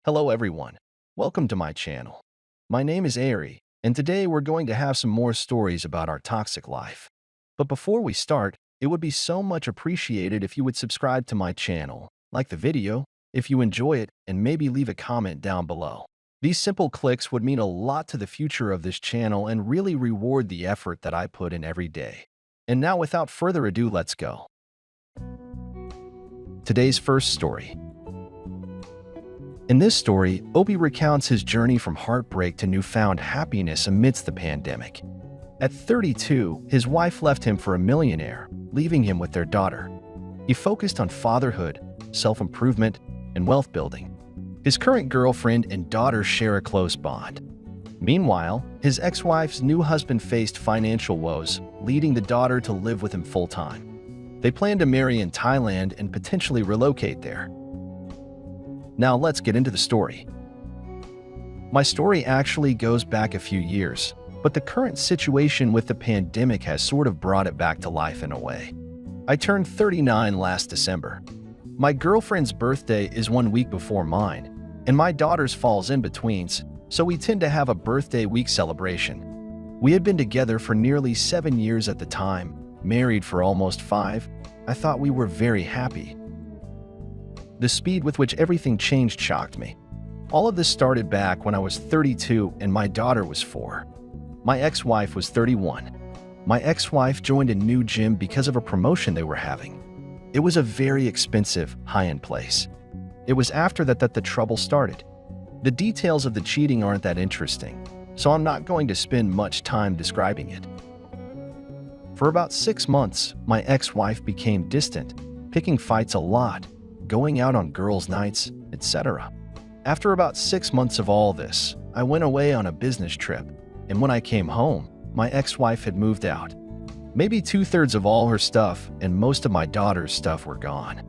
Hello everyone, welcome to my channel. My name is Ari, and today we're going to have some more stories about our toxic life. But before we start, it would be so much appreciated if you would subscribe to my channel, like the video, if you enjoy it, and maybe leave a comment down below. These simple clicks would mean a lot to the future of this channel and really reward the effort that I put in every day. And now without further ado, let's go. Today's first story. In this story, Obi recounts his journey from heartbreak to newfound happiness amidst the pandemic. At 32, his wife left him for a millionaire, leaving him with their daughter. He focused on fatherhood, self-improvement, and wealth building. His current girlfriend and daughter share a close bond. Meanwhile, his ex-wife's new husband faced financial woes, leading the daughter to live with him full-time. They plan to marry in Thailand and potentially relocate there. Now let's get into the story. My story actually goes back a few years, but the current situation with the pandemic has sort of brought it back to life in a way. I turned 39 last December. My girlfriend's birthday is 1 week before mine, and my daughter's falls in between, so we tend to have a birthday week celebration. We had been together for nearly 7 years at the time, married for almost 5. I thought we were very happy. The speed with which everything changed shocked me. All of this started back when I was 32 and my daughter was 4. My ex-wife was 31. My ex-wife joined a new gym because of a promotion they were having. It was a very expensive, high-end place. It was after that the trouble started. The details of the cheating aren't that interesting, so I'm not going to spend much time describing it. For about 6 months, my ex-wife became distant, picking fights a lot, going out on girls' nights, etc. After about 6 months of all this, I went away on a business trip, and when I came home, my ex-wife had moved out. Maybe 2/3 of all her stuff and most of my daughter's stuff were gone.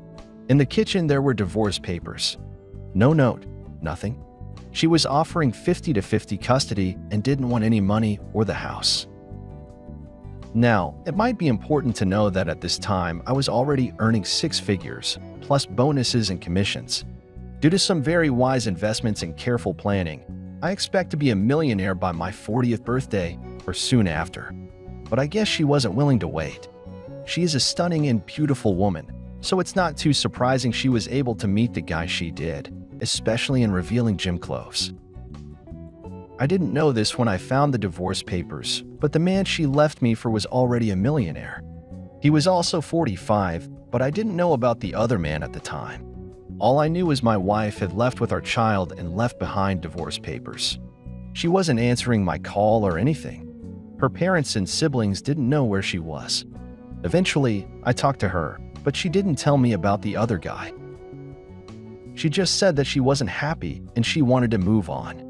In the kitchen, there were divorce papers. No note, nothing. She was offering 50-50 custody and didn't want any money or the house. Now, it might be important to know that at this time, I was already earning 6 figures, plus bonuses and commissions. Due to some very wise investments and careful planning, I expect to be a millionaire by my 40th birthday or soon after. But I guess she wasn't willing to wait. She is a stunning and beautiful woman, so it's not too surprising she was able to meet the guy she did, especially in revealing gym clothes. I didn't know this when I found the divorce papers, but the man she left me for was already a millionaire. He was also 45, but I didn't know about the other man at the time. All I knew was my wife had left with our child and left behind divorce papers. She wasn't answering my call or anything. Her parents and siblings didn't know where she was. Eventually, I talked to her, but she didn't tell me about the other guy. She just said that she wasn't happy and she wanted to move on.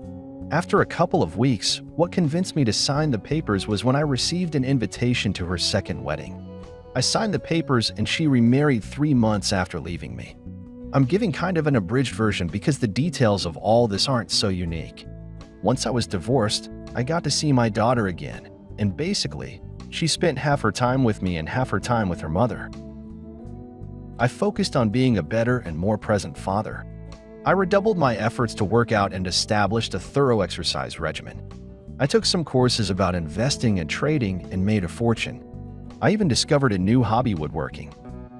After a couple of weeks, what convinced me to sign the papers was when I received an invitation to her second wedding. I signed the papers and she remarried 3 months after leaving me. I'm giving kind of an abridged version because the details of all this aren't so unique. Once I was divorced, I got to see my daughter again, and basically, she spent half her time with me and half her time with her mother. I focused on being a better and more present father. I redoubled my efforts to work out and established a thorough exercise regimen. I took some courses about investing and trading and made a fortune. I even discovered a new hobby, woodworking.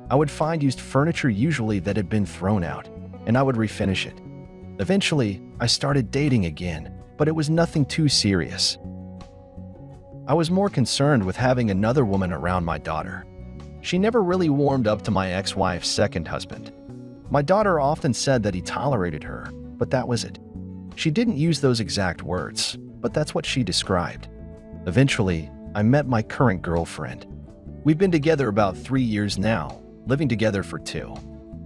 I would find used furniture usually that had been thrown out, and I would refinish it. Eventually, I started dating again, but it was nothing too serious. I was more concerned with having another woman around my daughter. She never really warmed up to my ex-wife's second husband. My daughter often said that he tolerated her, but that was it. She didn't use those exact words, but that's what she described. Eventually, I met my current girlfriend. We've been together about 3 years now, living together for 2.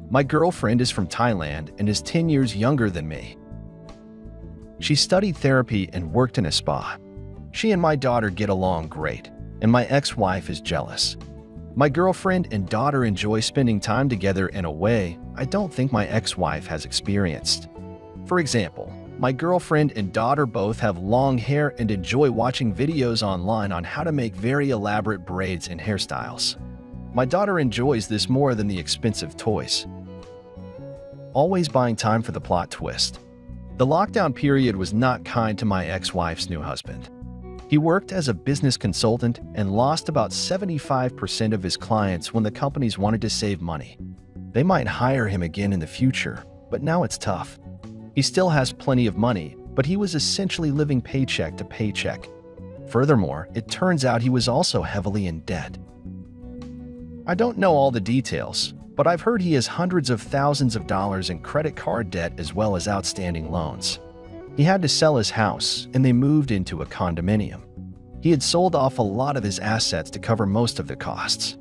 My girlfriend is from Thailand and is 10 years younger than me. She studied therapy and worked in a spa. She and my daughter get along great, and my ex-wife is jealous. My girlfriend and daughter enjoy spending time together in a way I don't think my ex-wife has experienced. For example, my girlfriend and daughter both have long hair and enjoy watching videos online on how to make very elaborate braids and hairstyles. My daughter enjoys this more than the expensive toys. Always buying time for the plot twist. The lockdown period was not kind to my ex-wife's new husband. He worked as a business consultant and lost about 75% of his clients when the companies wanted to save money. They might hire him again in the future, but now it's tough. He still has plenty of money, but he was essentially living paycheck to paycheck. Furthermore, it turns out he was also heavily in debt. I don't know all the details, but I've heard he has hundreds of thousands of dollars in credit card debt as well as outstanding loans. He had to sell his house, and they moved into a condominium. He had sold off a lot of his assets to cover most of the costs.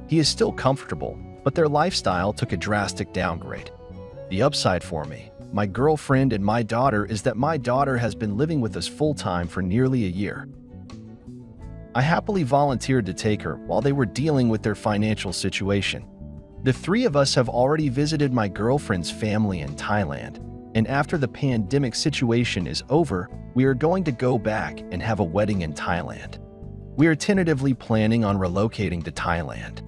He is still comfortable, but their lifestyle took a drastic downgrade. The upside for me, my girlfriend and my daughter, is that my daughter has been living with us full-time for nearly a year. I happily volunteered to take her while they were dealing with their financial situation. The three of us have already visited my girlfriend's family in Thailand, and after the pandemic situation is over, we are going to go back and have a wedding in Thailand. We are tentatively planning on relocating to Thailand.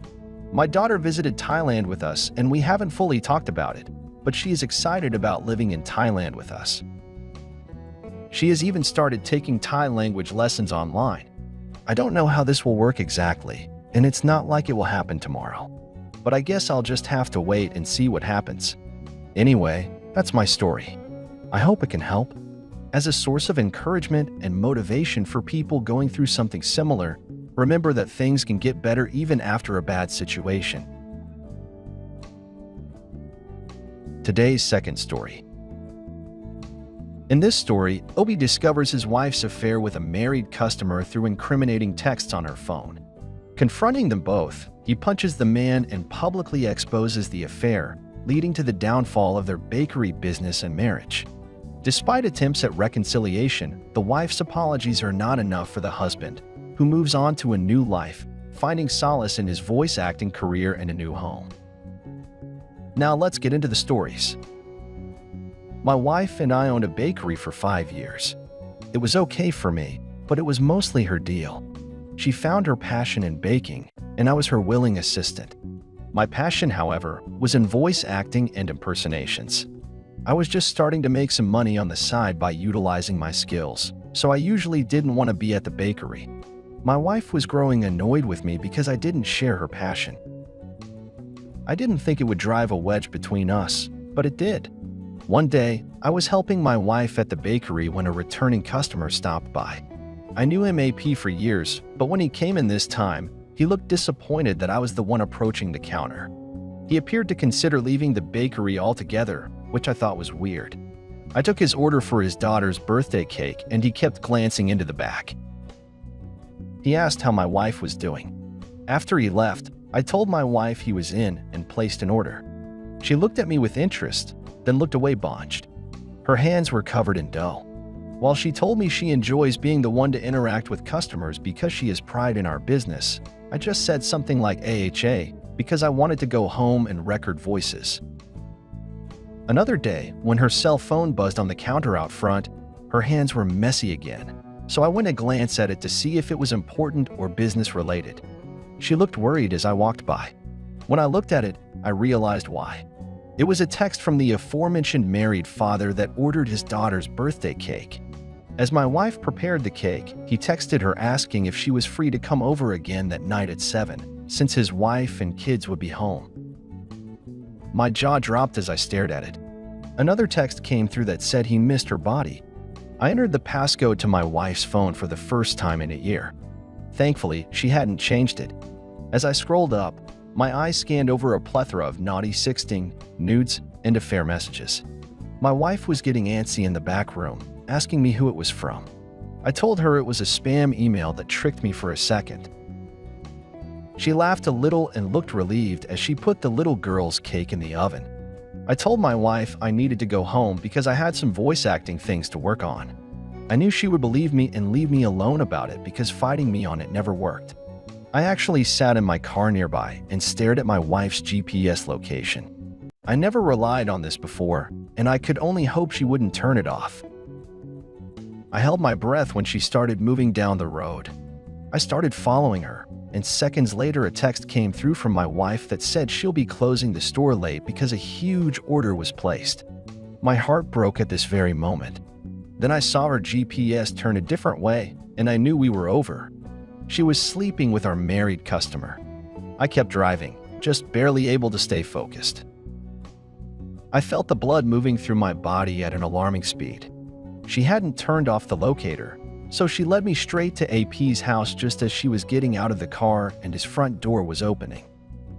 My daughter visited Thailand with us, and we haven't fully talked about it, but she is excited about living in Thailand with us. She has even started taking Thai language lessons online. I don't know how this will work exactly, and it's not like it will happen tomorrow. But I guess I'll just have to wait and see what happens. Anyway, that's my story. I hope it can help. As a source of encouragement and motivation for people going through something similar, remember that things can get better even after a bad situation. Today's second story. In this story, Obi discovers his wife's affair with a married customer through incriminating texts on her phone. Confronting them both, he punches the man and publicly exposes the affair, leading to the downfall of their bakery business and marriage. Despite attempts at reconciliation, the wife's apologies are not enough for the husband, who moves on to a new life, finding solace in his voice acting career and a new home. Now let's get into the stories. My wife and I owned a bakery for 5 years. It was okay for me, but it was mostly her deal. She found her passion in baking, and I was her willing assistant. My passion, however, was in voice acting and impersonations. I was just starting to make some money on the side by utilizing my skills, so I usually didn't want to be at the bakery. My wife was growing annoyed with me because I didn't share her passion. I didn't think it would drive a wedge between us, but it did. One day, I was helping my wife at the bakery when a returning customer stopped by. I knew him AP for years, but when he came in this time, he looked disappointed that I was the one approaching the counter. He appeared to consider leaving the bakery altogether, which I thought was weird. I took his order for his daughter's birthday cake, and he kept glancing into the back. He asked how my wife was doing. After he left, I told my wife he was in and placed an order. She looked at me with interest, then looked away blanched. Her hands were covered in dough. While she told me she enjoys being the one to interact with customers because she has pride in our business, I just said something like AITA because I wanted to go home and record voices. Another day, when her cell phone buzzed on the counter out front, her hands were messy again, so I went to glance at it to see if it was important or business related. She looked worried as I walked by. When I looked at it, I realized why. It was a text from the aforementioned married father that ordered his daughter's birthday cake. As my wife prepared the cake, he texted her asking if she was free to come over again that night at 7, since his wife and kids would be home. My jaw dropped as I stared at it. Another text came through that said he missed her body. I entered the passcode to my wife's phone for the first time in a year. Thankfully, she hadn't changed it. As I scrolled up, my eyes scanned over a plethora of naughty sexting, nudes, and affair messages. My wife was getting antsy in the back room, asking me who it was from. I told her it was a spam email that tricked me for a second. She laughed a little and looked relieved as she put the little girl's cake in the oven. I told my wife I needed to go home because I had some voice acting things to work on. I knew she would believe me and leave me alone about it because fighting me on it never worked. I actually sat in my car nearby and stared at my wife's GPS location. I never relied on this before, and I could only hope she wouldn't turn it off. I held my breath when she started moving down the road. I started following her, and seconds later a text came through from my wife that said she'll be closing the store late because a huge order was placed. My heart broke at this very moment. Then I saw her GPS turn a different way, and I knew we were over. She was sleeping with our married customer. I kept driving, just barely able to stay focused. I felt the blood moving through my body at an alarming speed. She hadn't turned off the locator, so she led me straight to AP's house just as she was getting out of the car and his front door was opening.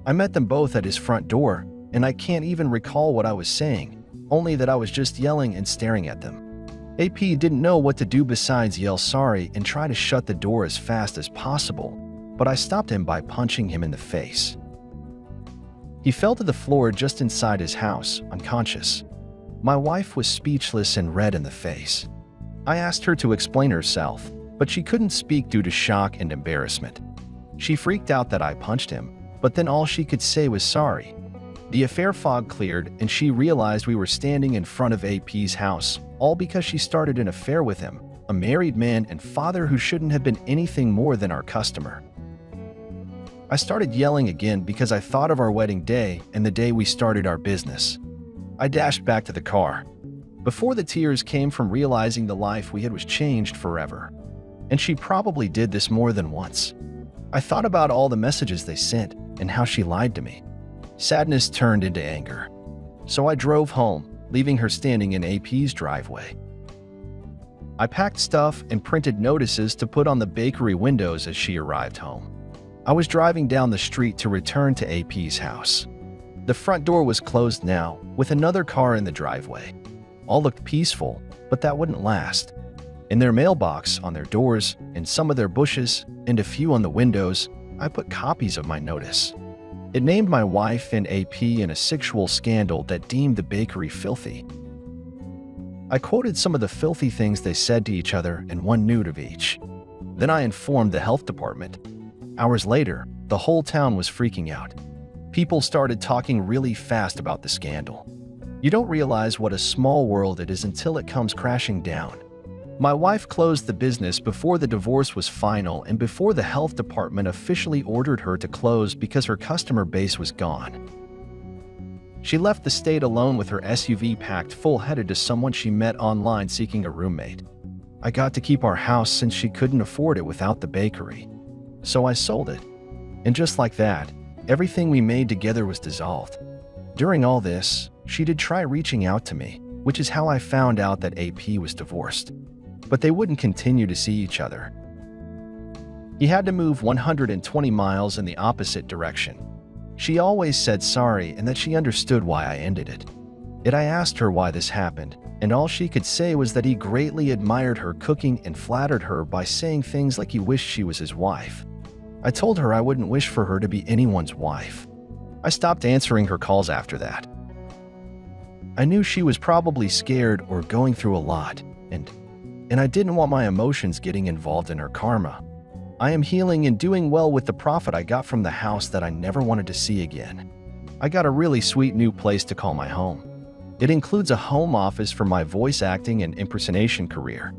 I met them both at his front door, and I can't even recall what I was saying, only that I was just yelling and staring at them. AP didn't know what to do besides yell sorry and try to shut the door as fast as possible, but I stopped him by punching him in the face. He fell to the floor just inside his house, unconscious. My wife was speechless and red in the face. I asked her to explain herself, but she couldn't speak due to shock and embarrassment. She freaked out that I punched him, but then all she could say was sorry. The affair fog cleared and she realized we were standing in front of AP's house, all because she started an affair with him, a married man and father who shouldn't have been anything more than our customer. I started yelling again because I thought of our wedding day and the day we started our business. I dashed back to the car. Before the tears came from realizing the life we had was changed forever. And she probably did this more than once. I thought about all the messages they sent and how she lied to me. Sadness turned into anger. So I drove home, leaving her standing in AP's driveway. I packed stuff and printed notices to put on the bakery windows as she arrived home. I was driving down the street to return to AP's house. The front door was closed now, with another car in the driveway. All looked peaceful, but that wouldn't last. In their mailbox, on their doors, in some of their bushes, and a few on the windows, I put copies of my notice. It named my wife and AP in a sexual scandal that deemed the bakery filthy. I quoted some of the filthy things they said to each other and one nude of each. Then I informed the health department. Hours later, the whole town was freaking out. People started talking really fast about the scandal. You don't realize what a small world it is until it comes crashing down. My wife closed the business before the divorce was final and before the health department officially ordered her to close because her customer base was gone. She left the state alone with her SUV packed full headed to someone she met online seeking a roommate. I got to keep our house since she couldn't afford it without the bakery. So I sold it. And just like that, everything we made together was dissolved. During all this, she did try reaching out to me, which is how I found out that AP was divorced. But they wouldn't continue to see each other. He had to move 120 miles in the opposite direction. She always said sorry and that she understood why I ended it. Yet I asked her why this happened, and all she could say was that he greatly admired her cooking and flattered her by saying things like he wished she was his wife. I told her I wouldn't wish for her to be anyone's wife. I stopped answering her calls after that. I knew she was probably scared or going through a lot, and I didn't want my emotions getting involved in her karma. I am healing and doing well with the profit I got from the house that I never wanted to see again. I got a really sweet new place to call my home. It includes a home office for my voice acting and impersonation career,